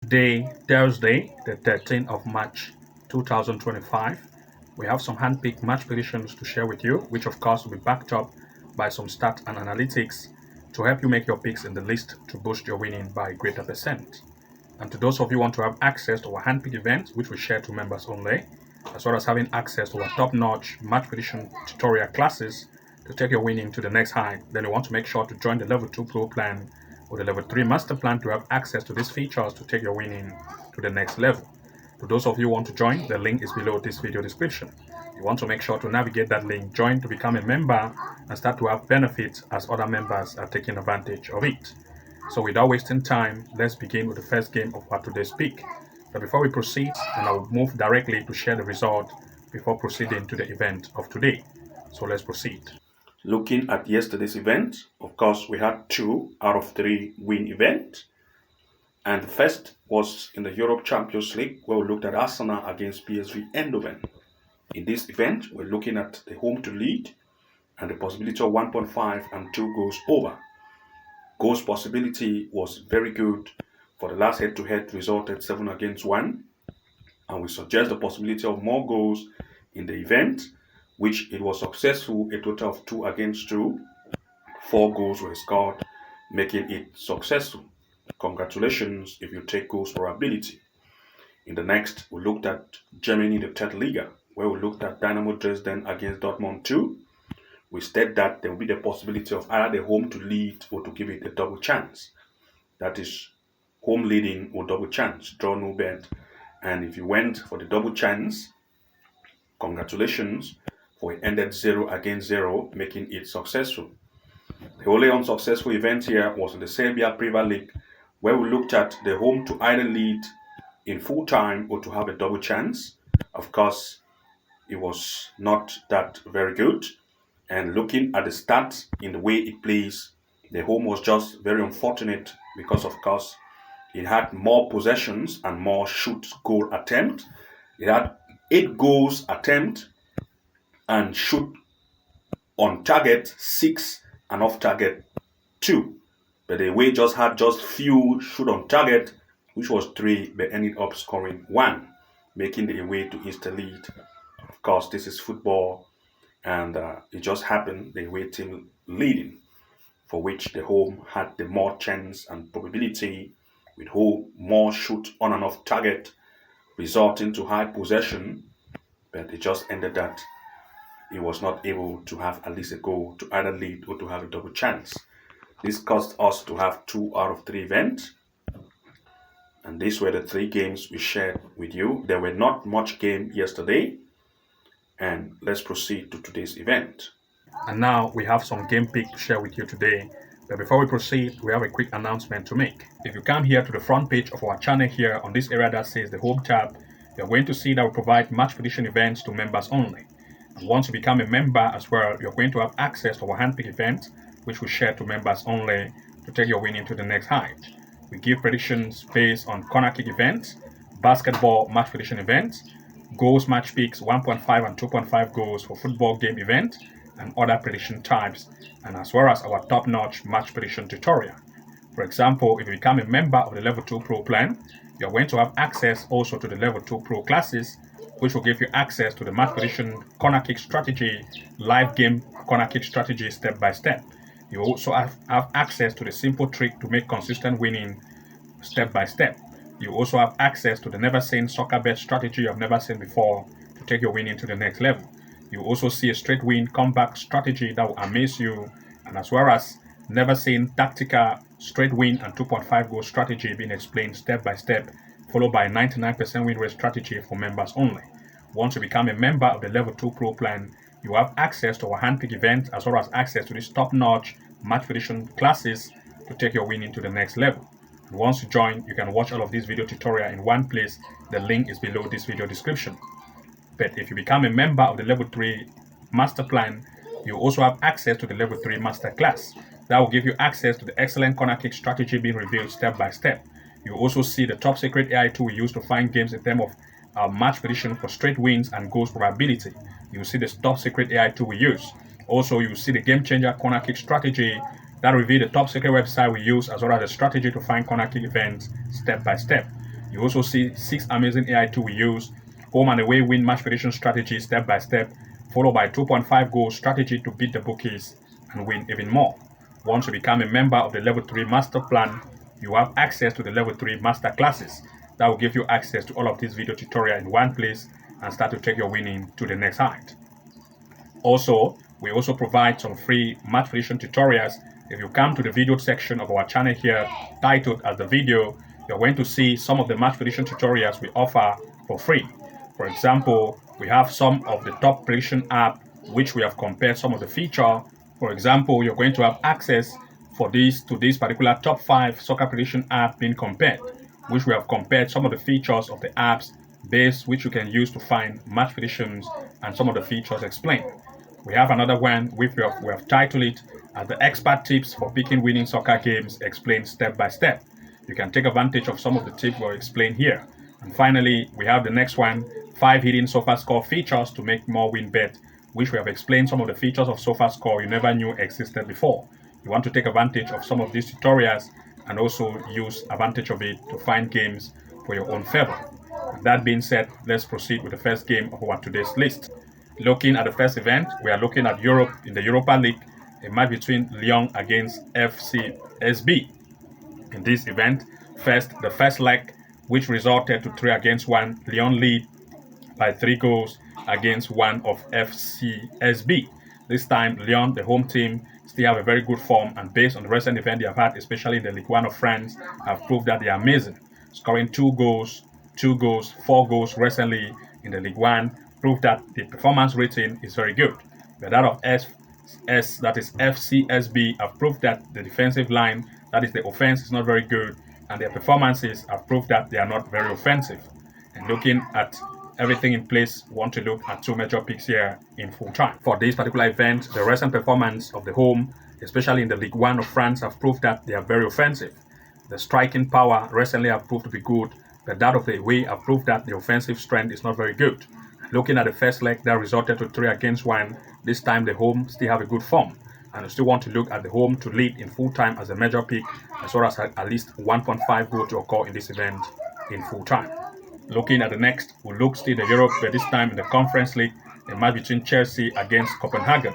Today, Thursday, the 13th of March 2025, we have some hand-picked match predictions to share with you, which of course will be backed up by some stats and analytics to help you make your picks in the list to boost your winning by a greater percent. And to those of you who want to have access to our hand-picked event, which we share to members only, as well as having access to our top-notch match prediction tutorial classes to take your winning to the next height, then you want to make sure to join the Level 2 Pro plan or the Level 3 Master plan to have access to these features to take your winning to the next level. To those of you who want to join, the link is below this video description. You want to make sure to navigate that link, join to become a member, and start to have benefits as other members are taking advantage of it. So without wasting time, let's begin with the first game of our today's pick. But before we proceed, and I will move directly to share the result before proceeding to the event of today. So let's proceed. Looking at yesterday's event, of course, we had 2 out of 3 win events. And the first was in the Europe Champions League, where we looked at Arsenal against PSV Eindhoven. In this event, we're looking at the home to lead and the possibility of 1.5 and 2 goals over. Goals possibility was very good for the last head-to-head resulted 7-1, and we suggest the possibility of more goals in the event, which it was successful, a total of 2-2. 4 goals were scored, making it successful. Congratulations if you take goals probability. In the next, we looked at Germany, the third Liga, where we looked at Dynamo Dresden against Dortmund 2. We state that there will be the possibility of either the home to lead or to give it a double chance. That is, home leading or double chance, draw no bet. And if you went for the double chance, congratulations, for it ended 0-0, making it successful. The only unsuccessful event here was in the Serbia Premier League, where we looked at the home to either lead in full time or to have a double chance. Of course, it was not that very good. And looking at the stats in the way it plays, the home was just very unfortunate because, of course, it had more possessions and more shoot goal attempt. It had 8 goals attempt and shoot on target 6 and off target 2. But the away just had just few shoot on target, which was 3, but ended up scoring 1, making the away to insta lead. Of course, this is football, and it just happened the away team leading, for which the home had the more chance and probability, with home more shoot on and off target, resulting to high possession, but it just ended that he was not able to have at least a goal to either lead or to have a double chance. This caused us to have 2 out of 3 events. And these were the 3 games we shared with you. There were not much game yesterday. And let's proceed to today's event. And now we have some game pick to share with you today. But before we proceed, we have a quick announcement to make. If you come here to the front page of our channel here on this area that says the home tab, you're going to see that we provide match prediction events to members only. And once you become a member as well, you're going to have access to our handpick event, which we share to members only to take your winning to the next height. We give predictions based on corner kick events, basketball match prediction events, goals match picks 1.5 and 2.5 goals for football game event, and other prediction types, and as well as our top-notch match prediction tutorial. For example, if you become a member of the Level 2 Pro plan, you're going to have access also to the Level 2 Pro classes, which will give you access to the match prediction corner kick strategy, live game corner kick strategy step by step. You also have access to the simple trick to make consistent winning step by step. You also have access to the never seen soccer bet strategy you've never seen before to take your winning to the next level. You also see a straight win comeback strategy that will amaze you, and as well as never seen tactical straight win and 2.5 goal strategy being explained step by step, followed by a 99% win rate strategy for members only. Once you become a member of the Level 2 Pro plan, you have access to our handpick event as well as access to these top-notch match prediction classes to take your winning to the next level. And once you join, you can watch all of these video tutorials in one place. The link is below this video description. But if you become a member of the Level 3 Master Plan, you also have access to the Level 3 Master Class. That will give you access to the excellent corner kick strategy being revealed step by step. You also see the top secret AI tool we use to find games in terms of match prediction for straight wins and goals probability. You see the top secret AI tool we use. Also, you see the game changer corner kick strategy that reveal the top secret website we use, as well as the strategy to find corner kick events step by step. You also see 6 amazing AI tools we use, home and away win match prediction strategy step by step, followed by 2.5 goal strategy to beat the bookies and win even more. Once you become a member of the Level 3 Master Plan, you have access to the Level 3 Master Classes. That will give you access to all of these video tutorials in one place and start to take your winning to the next height. Also, we also provide some free match prediction tutorials. If you come to the video section of our channel here, titled as the video, you're going to see some of the match prediction tutorials we offer for free. For example, we have some of the top prediction app which we have compared some of the feature. For example, you're going to have access for this to this particular top 5 soccer prediction app being compared, which we have compared some of the features of the apps based which you can use to find match predictions and some of the features explained. We have another one which we have titled it as the expert tips for picking winning soccer games explained step by step. You can take advantage of some of the tips we'll explain here. And finally, we have the next one, 5 hidden Sofascore features to make more win bet, which we have explained some of the features of Sofascore you never knew existed before. You want to take advantage of some of these tutorials and also use advantage of it to find games for your own favor. And that being said, let's proceed with the first game of our today's list. Looking at the first event, we are looking at Europe in the Europa League, a match between Lyon against FCSB. In this event, the first leg, which resulted to 3-1, Lyon lead by 3 goals against 1 of FCSB. This time, Lyon, the home team, still have a very good form, and based on the recent event they have had, especially in the Ligue 1 of France, have proved that they are amazing, scoring 2 goals, 4 goals recently in the Ligue 1, prove that the performance rating is very good. But that of that is FCSB, have proved that the defensive line, that is the offense, is not very good, and their performances have proved that they are not very offensive. And looking at everything in place, we want to look at 2 major picks here in full time. For this particular event, the recent performance of the home, especially in the Ligue 1 of France, have proved that they are very offensive. The striking power recently have proved to be good, but that of the away have proved that the offensive strength is not very good. Looking at the first leg that resulted to 3-1, this time the home still have a good form, and you still want to look at the home to lead in full time as a major pick, as well as at least 1.5 goal to occur in this event in full time. Looking at the next, we'll look still the Europe, but this time in the Conference League, a match between Chelsea against Copenhagen.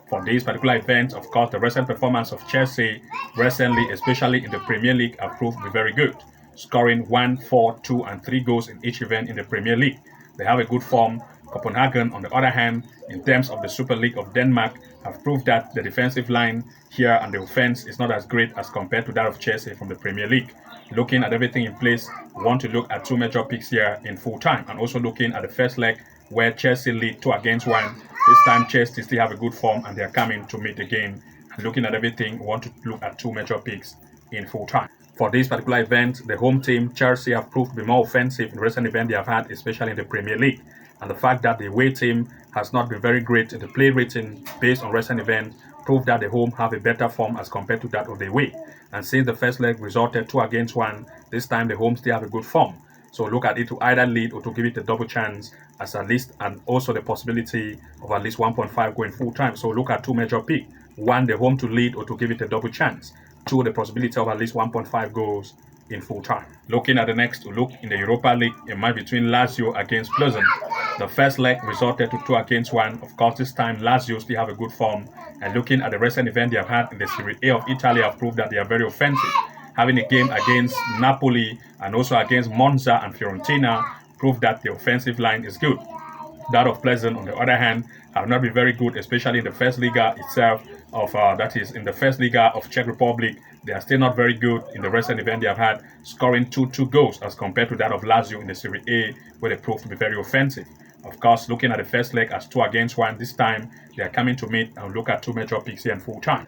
For this particular event, of course, the recent performance of Chelsea recently, especially in the Premier League, have proved to be very good, scoring 1, 4, 2, and 3 goals in each event in the Premier League. They have a good form. Copenhagen, on the other hand, in terms of the Super League of Denmark, have proved that the defensive line here and the offense is not as great as compared to that of Chelsea from the Premier League. Looking at everything in place, we want to look at 2 major picks here in full time, and also looking at the first leg where Chelsea lead 2-1. This time Chelsea still have a good form and they are coming to meet the game. And looking at everything, we want to look at 2 major picks in full time. For this particular event, the home team, Chelsea, have proved to be more offensive in recent events they have had, especially in the Premier League. And the fact that the away team has not been very great in the play rating based on recent events proved that the home have a better form as compared to that of the away. And since the first leg resulted 2-1, this time the home still have a good form. So look at it to either lead or to give it a double chance as at least, and also the possibility of at least 1.5 going full time. So look at 2 major picks. 1, the home to lead or to give it a double chance. 2, the possibility of at least 1.5 goals in full time. Looking at the next, we look in the Europa League, a match between Lazio against Plzen. The first leg resulted to 2-1. Of course, this time Lazio still have a good form. And looking at the recent event they have had in the Serie A of Italy, have proved that they are very offensive. Having a game against Napoli and also against Monza and Fiorentina proved that the offensive line is good. That of Plzen, on the other hand, have not been very good, especially in the first Liga itself that is in the first Liga of Czech Republic. They are still not very good in the recent event they have had, scoring 2 goals as compared to that of Lazio in the Serie A, where they proved to be very offensive. Of course, looking at the first leg as 2-1, this time they are coming to meet and look at 2 major picks here in full time.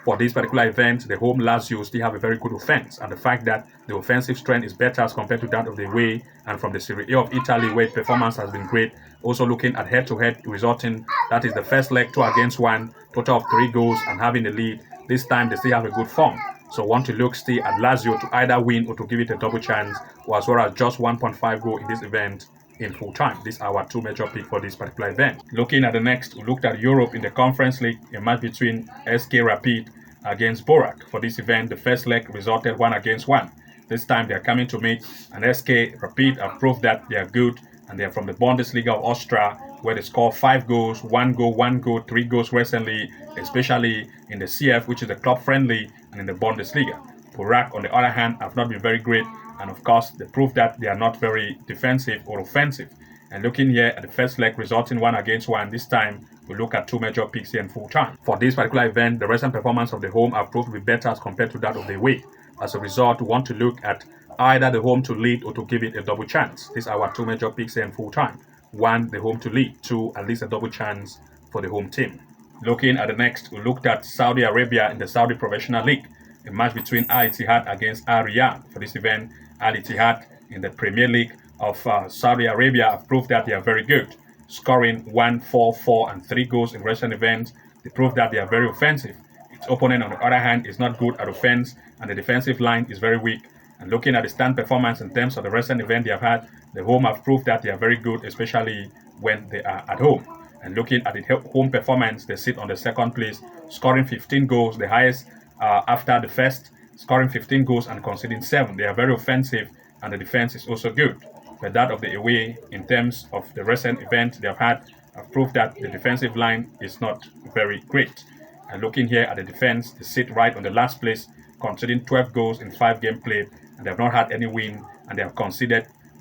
For this particular event, the home Lazio still have a very good offense, and the fact that the offensive strength is better as compared to that of the away and from the Serie A of Italy, where performance has been great. Also looking at head-to-head resulting, that is the first leg 2-1, total of 3 goals and having the lead. This time they still have a good form. So want to look still at Lazio to either win or to give it a double chance, or as well as just 1.5 goal in this event in full time. These are our 2 major picks for this particular event. Looking at the next, we looked at Europe in the Conference League, a match between SK Rapid against Borak. For this event, the first leg resulted 1-1. This time they are coming to meet an SK Rapid have proved that they are good, and they are from the Bundesliga of Austria, where they score 5 goals, 1 goal, 1 goal, 3 goals recently, especially in the CF, which is the club friendly, and in the Bundesliga. Borak, on the other hand, have not been very great, and of course, they prove that they are not very defensive or offensive. And looking here at the first leg resulting 1-1, this time we look at two major picks here in full time. For this particular event, the recent performance of the home have proved to be better as compared to that of the away. As a result, we want to look at either the home to lead or to give it a double chance. These are our two major picks here in full time. 1, the home to lead. 2, at least a double chance for the home team. Looking at the next, we looked at Saudi Arabia in the Saudi Professional League, a match between Ittihad against Riyadh. For this event, Ittihad in the Premier League of Saudi Arabia have proved that they are very good, scoring 1, 4, 4, and 3 goals in recent events. They prove that they are very offensive. Its opponent, on the other hand, is not good at offense, and the defensive line is very weak. And looking at the stand performance in terms of the recent event they have had, the home have proved that they are very good, especially when they are at home. And looking at the home performance, they sit on the second place, scoring 15 goals, the highest after the first, scoring 15 goals and conceding 7. They are very offensive, and the defense is also good. But that of the away, in terms of the recent event they have had, have proved that the defensive line is not very great. And looking here at the defense, they sit right on the last place, conceding 12 goals in 5 games played, and they have not had any win, and they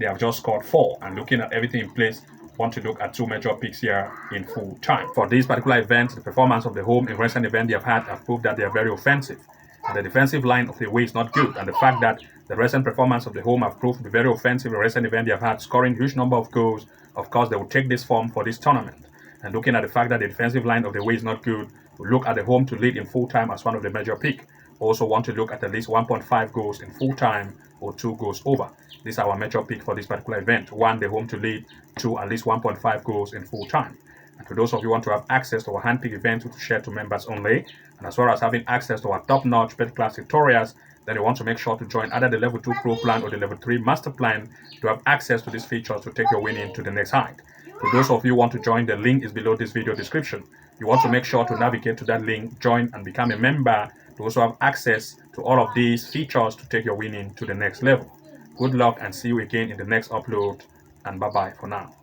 have just scored 4. And looking at everything in place, want to look at two major picks here in full time. For this particular event, the performance of the home in recent event they have had have proved that they are very offensive. And the defensive line of the away is not good, and the fact that the recent performance of the home have proved to be very offensive in recent event they have had, scoring huge number of goals, of course they will take this form for this tournament. And looking at the fact that the defensive line of the away is not good, we look at the home to lead in full time as one of the major pick. Also want to look at least 1.5 goals in full time or 2 goals over. These are our major pick for this particular event. 1, the home to lead. 2, at least 1.5 goals in full time. And for those of you who want to have access to our hand-pick events to share to members only, and as well as having access to our top-notch bet-class tutorials, then you want to make sure to join either the level 2 pro plan or the level 3 master plan to have access to these features to take your winning to the next height. For those of you who want to join, the link is below this video description. You want to make sure to navigate to that link, join and become a member to also have access to all of these features to take your winning to the next level. Good luck and see you again in the next upload, and bye-bye for now.